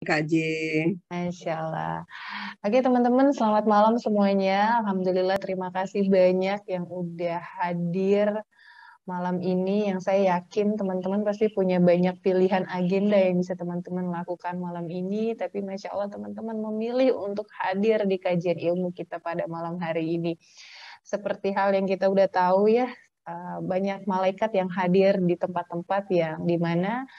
Kak J. Masya Allah. Oke teman-teman, selamat malam semuanya. Alhamdulillah, terima kasih banyak yang udah hadir malam ini. Yang saya yakin teman-teman pasti punya banyak pilihan agenda yang bisa teman-teman lakukan malam ini. Tapi Masya Allah teman-teman memilih untuk hadir di kajian ilmu kita pada malam hari ini. Seperti hal yang kita udah tahu ya, banyak malaikat yang hadir di tempat-tempat yang dimana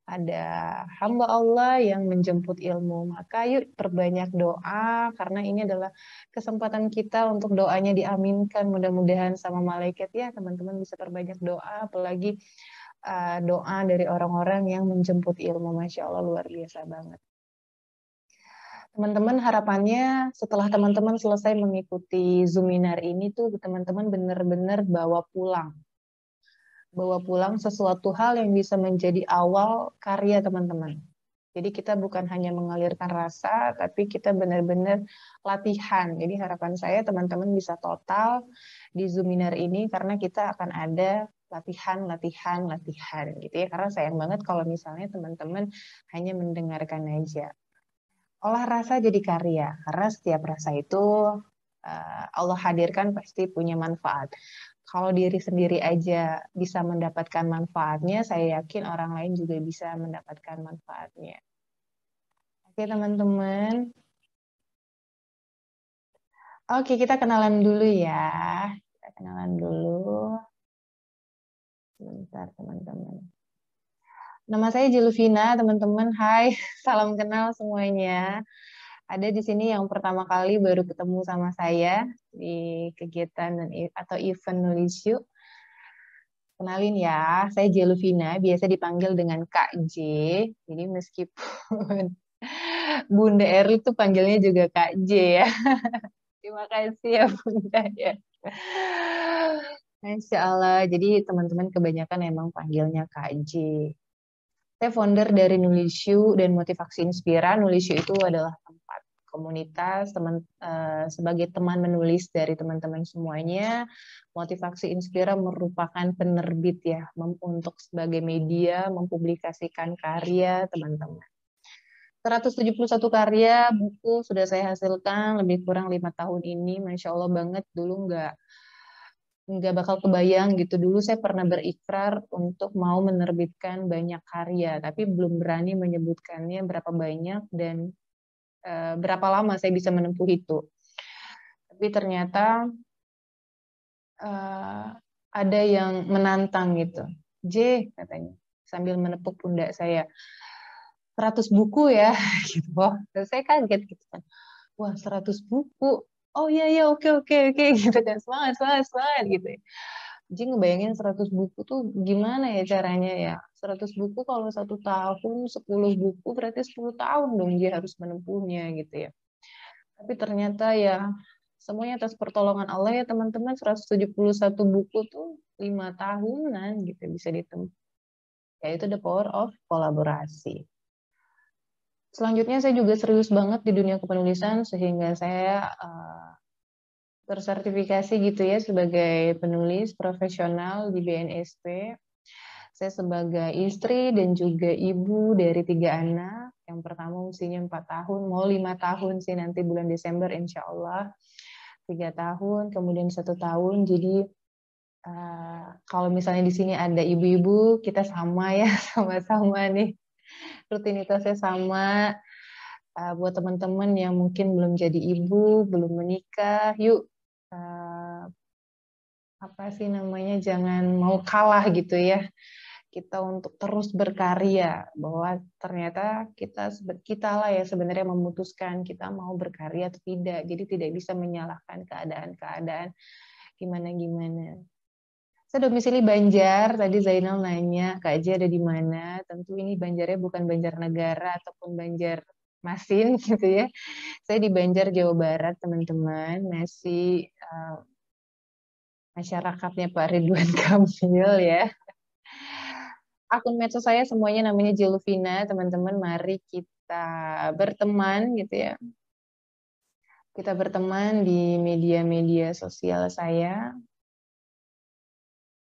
ada hamba Allah yang menjemput ilmu. Maka yuk perbanyak doa karena ini adalah kesempatan kita untuk doanya diaminkan. Mudah-mudahan sama malaikat ya teman-teman bisa perbanyak doa, apalagi doa dari orang-orang yang menjemput ilmu. Masya Allah luar biasa banget. Teman-teman harapannya setelah teman-teman selesai mengikuti Zoominar ini tuh teman-teman benar-benar bawa pulang sesuatu hal yang bisa menjadi awal karya teman-teman. Jadi kita bukan hanya mengalirkan rasa, tapi kita benar-benar latihan. Jadi harapan saya teman-teman bisa total di Zoominar ini karena kita akan ada latihan, latihan, latihan gitu ya. Karena sayang banget kalau misalnya teman-teman hanya mendengarkan aja. Olah rasa jadi karya, karena setiap rasa itu Allah hadirkan pasti punya manfaat. Kalau diri sendiri aja bisa mendapatkan manfaatnya, saya yakin orang lain juga bisa mendapatkan manfaatnya. Oke teman-teman. Oke, kita kenalan dulu ya. Kita kenalan dulu. Sebentar teman-teman. Nama saya Jeluvina, teman-teman. Hai, salam kenal semuanya. Ada di sini yang pertama kali baru ketemu sama saya di kegiatan atau event Nulis Yuk. Kenalin ya, saya Jeluvina, biasa dipanggil dengan Kak J. Jadi meskipun Bunda Erli tuh panggilnya juga Kak J ya. Terima kasih ya Bunda ya. Masya Allah, jadi teman-teman kebanyakan emang panggilnya Kak J. Saya founder dari Nulisyu dan Motivasi Inspira. Nulisyu itu adalah tempat komunitas sebagai teman menulis dari teman-teman semuanya. Motivasi Inspira merupakan penerbit ya untuk sebagai media mempublikasikan karya teman-teman. 171 karya buku sudah saya hasilkan lebih kurang 5 tahun ini. Masya Allah banget, dulu nggak bakal kebayang gitu. Dulu saya pernah berikrar untuk mau menerbitkan banyak karya, tapi belum berani menyebutkannya berapa banyak dan berapa lama saya bisa menempuh itu. Tapi ternyata uh, ada yang menantang gitu. J, katanya, sambil menepuk pundak saya. 100 buku ya, gitu. Wah, saya kaget gitu kan. Wah, 100 buku. Oh iya, iya, oke, oke, oke, gitu kan. Semangat, semangat, semangat, gitu ya. Jadi ngebayangin 100 buku tuh gimana ya caranya ya. 100 buku kalau 1 tahun, 10 buku berarti 10 tahun dong dia harus menempuhnya gitu ya. Tapi ternyata ya semuanya atas pertolongan Allah ya teman-teman. 171 buku tuh 5 tahunan gitu bisa ditempuh. Yaitu the power of kolaborasi. Selanjutnya saya juga serius banget di dunia kepenulisan sehingga saya tersertifikasi gitu ya sebagai penulis profesional di BNSP. Saya sebagai istri dan juga ibu dari 3 anak. Yang pertama usianya 4 tahun, mau 5 tahun sih nanti bulan Desember insya Allah. 3 tahun, kemudian 1 tahun. Jadi kalau misalnya di sini ada ibu-ibu, kita sama ya, sama-sama nih. Rutinitasnya sama. Buat teman-teman yang mungkin belum jadi ibu, belum menikah, yuk apa sih namanya, jangan mau kalah gitu ya. Kita untuk terus berkarya, bahwa ternyata kita lah ya sebenarnya memutuskan kita mau berkarya atau tidak. Jadi tidak bisa menyalahkan keadaan-keadaan gimana-gimana. Saya domisili Banjar, tadi Zainal nanya, Kak Aja ada di mana? Tentu ini Banjarnya bukan Banjarnegara ataupun Banjarmasin gitu ya. Saya di Banjar, Jawa Barat, teman-teman. Masih masyarakatnya Pak Ridwan Kamil ya. Akun medsos saya semuanya namanya Jeluvina, teman-teman. Mari kita berteman gitu ya. Kita berteman di media-media sosial saya.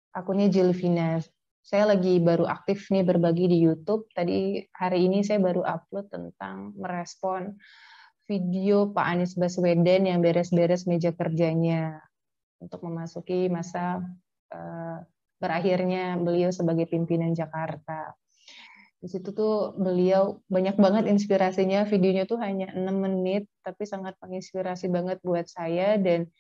Akunnya Jeluvina saya lagi baru aktif nih berbagi di YouTube. Tadi hari ini saya baru upload tentang merespon video Pak Anies Baswedan yang beres-beres meja kerjanya untuk memasuki masa berakhirnya beliau sebagai pimpinan Jakarta. Di situ tuh beliau banyak banget inspirasinya. Videonya tuh hanya 6 menit, tapi sangat menginspirasi banget buat saya. Dan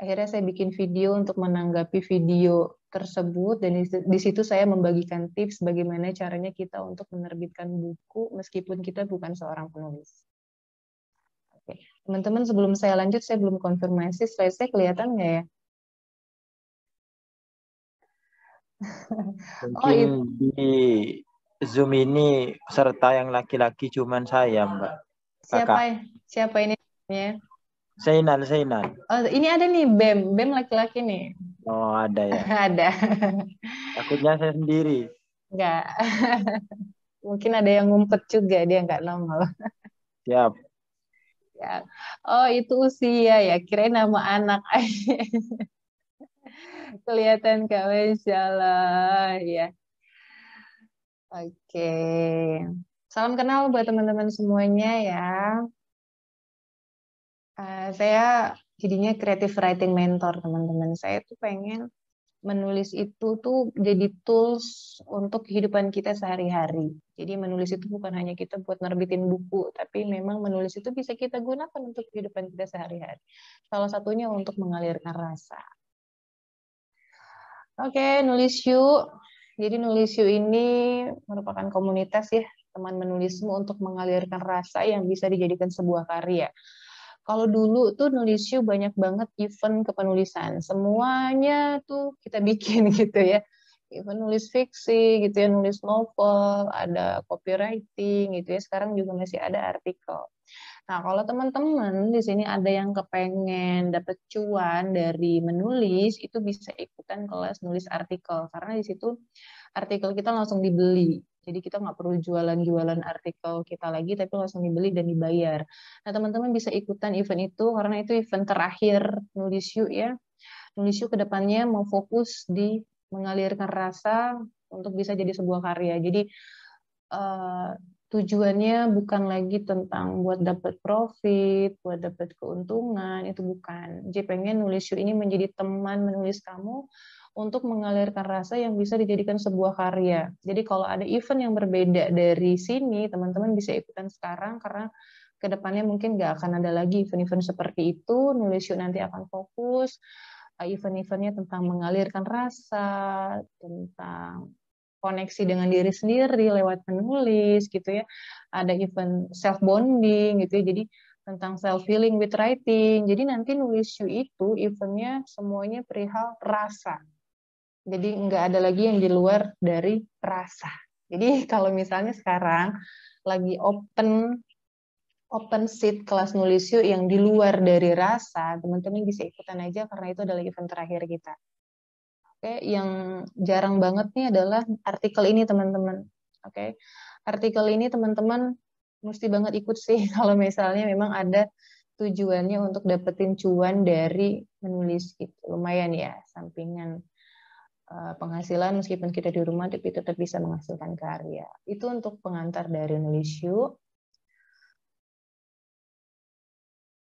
akhirnya saya bikin video untuk menanggapi video tersebut. Dan di situ saya membagikan tips bagaimana caranya kita untuk menerbitkan buku meskipun kita bukan seorang penulis. Oke. Teman-teman, sebelum saya lanjut, saya belum konfirmasi slide saya kelihatan nggak ya? Mungkin di Zoom ini peserta yang laki-laki cuman saya, Mbak. Kakak. Siapa ini? Zainal. Oh, ini ada nih Bem laki-laki nih. Oh, ada ya. Ada. Takutnya saya sendiri. Enggak. Mungkin ada yang ngumpet juga, dia nggak nongol. Siap. Ya. Oh, itu usia ya. Kirain nama anak. Kelihatan Kak, Masya Allah. Ya. Oke. Salam kenal buat teman-teman semuanya ya. Saya jadinya creative writing mentor, teman-teman. Saya tuh pengen menulis itu tuh jadi tools untuk kehidupan kita sehari-hari. Jadi menulis itu bukan hanya kita buat nerbitin buku, tapi memang menulis itu bisa kita gunakan untuk kehidupan kita sehari-hari. Salah satunya untuk mengalirkan rasa. Oke, nulis yuk. Jadi nulis yuk ini merupakan komunitas ya, teman menulismu untuk mengalirkan rasa yang bisa dijadikan sebuah karya. Kalau dulu tuh nulis yuk banyak banget event kepenulisan. Semuanya tuh kita bikin gitu ya. Event nulis fiksi gitu ya, nulis novel, ada copywriting gitu ya. Sekarang juga masih ada artikel. Nah, kalau teman-teman di sini ada yang kepengen dapat cuan dari menulis, itu bisa ikutan kelas nulis artikel. Karena di situ artikel kita langsung dibeli. Jadi kita nggak perlu jualan-jualan artikel kita lagi, tapi langsung dibeli dan dibayar. Nah, teman-teman bisa ikutan event itu, karena itu event terakhir Nulis Yuk ya. Nulis Yuk kedepannya mau fokus di mengalirkan rasa untuk bisa jadi sebuah karya. Jadi tujuannya bukan lagi tentang buat dapat profit, buat dapat keuntungan, itu bukan. Jadi pengen Nulis Yuk ini menjadi teman menulis kamu untuk mengalirkan rasa yang bisa dijadikan sebuah karya. Jadi kalau ada event yang berbeda dari sini, teman-teman bisa ikutan sekarang karena kedepannya mungkin nggak akan ada lagi event-event seperti itu. Nulis Yuk nanti akan fokus event-eventnya tentang mengalirkan rasa, tentang koneksi dengan diri sendiri lewat menulis gitu ya. Ada event self bonding gitu ya. Jadi tentang self healing with writing. Jadi nanti Nulis Yuk itu eventnya semuanya perihal rasa. Jadi nggak ada lagi yang di luar dari rasa. Jadi kalau misalnya sekarang lagi open seat kelas Nulis Yuk yang di luar dari rasa, teman-teman bisa ikutan aja karena itu adalah event terakhir kita. Oke, yang jarang banget nih adalah artikel ini teman-teman. Oke, artikel ini teman-teman mesti banget ikut sih kalau misalnya memang ada tujuannya untuk dapetin cuan dari menulis gitu. Lumayan ya, sampingan penghasilan meskipun kita di rumah tapi tetap bisa menghasilkan karya. Itu untuk pengantar dari Nulis Yuk.